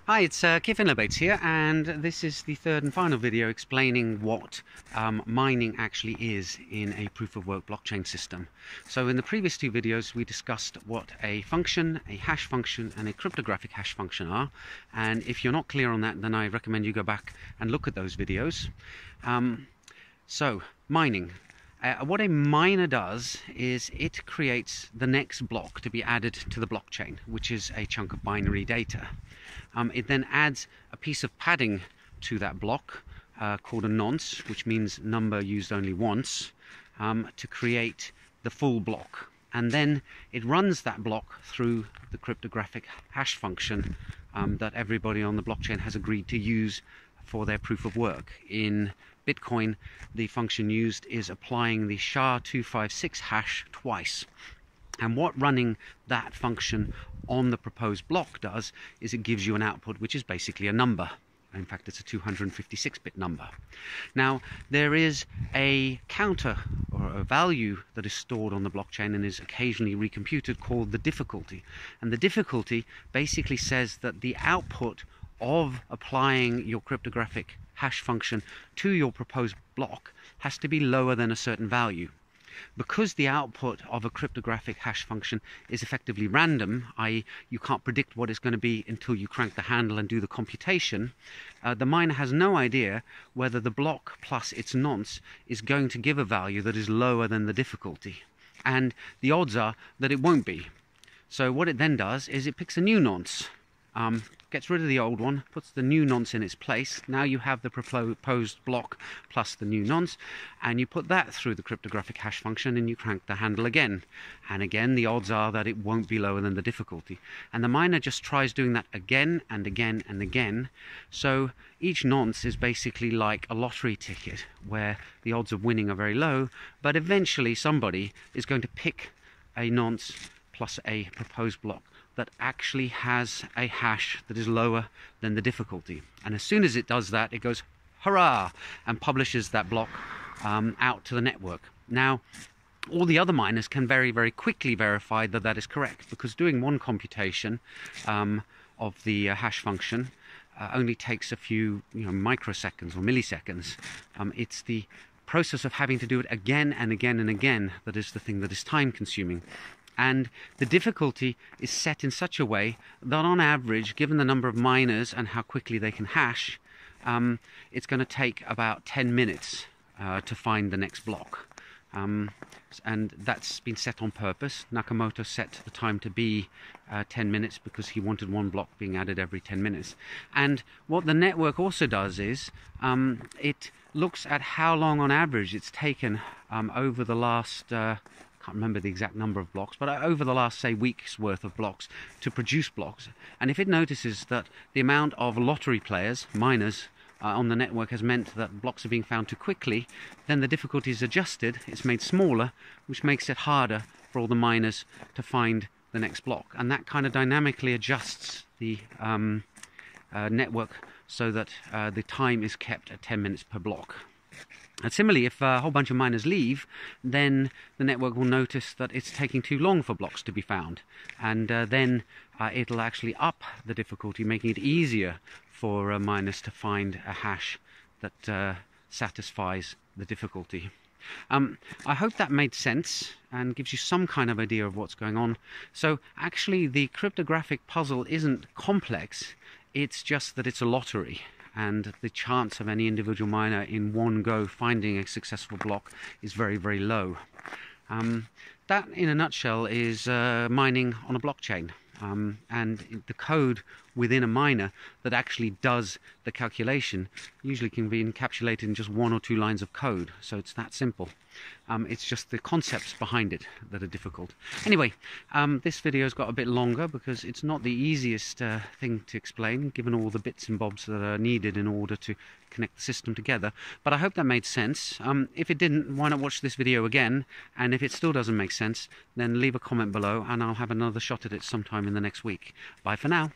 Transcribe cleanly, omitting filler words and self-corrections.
Hi, it's Keith Innovates here, and this is the third and final video explaining what mining actually is in a proof-of-work blockchain system. So in the previous two videos we discussed what a function, a hash function, and a cryptographic hash function are, and if you're not clear on that, then I recommend you go back and look at those videos. So, mining. What a miner does is it creates the next block to be added to the blockchain, which is a chunk of binary data. It then adds a piece of padding to that block called a nonce, which means number used only once, to create the full block. And then it runs that block through the cryptographic hash function that everybody on the blockchain has agreed to use for their proof of work. In Bitcoin, the function used is applying the SHA-256 hash twice. And what running that function on the proposed block does is it gives you an output which is basically a number. In fact, it's a 256-bit number. Now, there is a counter or a value that is stored on the blockchain and is occasionally recomputed called the difficulty. And the difficulty basically says that the output of applying your cryptographic hash function to your proposed block has to be lower than a certain value. Because the output of a cryptographic hash function is effectively random, i.e. you can't predict what it's going to be until you crank the handle and do the computation, the miner has no idea whether the block plus its nonce is going to give a value that is lower than the difficulty. And the odds are that it won't be. So what it then does is it picks a new nonce. Gets rid of the old one, puts the new nonce in its place. Now you have the proposed block plus the new nonce, and you put that through the cryptographic hash function and you crank the handle again. And again, the odds are that it won't be lower than the difficulty. And the miner just tries doing that again and again and again. So each nonce is basically like a lottery ticket where the odds of winning are very low, but eventually somebody is going to pick a nonce plus a proposed block that actually has a hash that is lower than the difficulty. And as soon as it does that, it goes, hurrah, and publishes that block out to the network. Now, all the other miners can very, very quickly verify that that is correct, because doing one computation of the hash function only takes a few microseconds or milliseconds. It's the process of having to do it again and again and again that is the thing that is time consuming. And the difficulty is set in such a way that on average, given the number of miners and how quickly they can hash, it's going to take about 10 minutes to find the next block. And that's been set on purpose. Nakamoto set the time to be 10 minutes because he wanted one block being added every 10 minutes. And what the network also does is it looks at how long on average it's taken over the last can't remember the exact number of blocks, but over the last, say, week's worth of blocks to produce blocks. And if it notices that the amount of lottery players, miners, on the network has meant that blocks are being found too quickly, then the difficulty is adjusted, it's made smaller, which makes it harder for all the miners to find the next block. And that kind of dynamically adjusts the network so that the time is kept at 10 minutes per block. And similarly, if a whole bunch of miners leave, then the network will notice that it's taking too long for blocks to be found. And then it'll actually up the difficulty, making it easier for miners to find a hash that satisfies the difficulty. I hope that made sense and gives you some kind of idea of what's going on. So actually, the cryptographic puzzle isn't complex, it's just that it's a lottery. And the chance of any individual miner in one go finding a successful block is very, very low. That, in a nutshell, is mining on a blockchain. And the code within a miner that actually does the calculation usually can be encapsulated in just one or two lines of code. So it's that simple. It's just the concepts behind it that are difficult. Anyway, this video's got a bit longer because it's not the easiest thing to explain, given all the bits and bobs that are needed in order to connect the system together. But I hope that made sense. If it didn't, why not watch this video again? And if it still doesn't make sense, then leave a comment below and I'll have another shot at it sometime in the next week. Bye for now.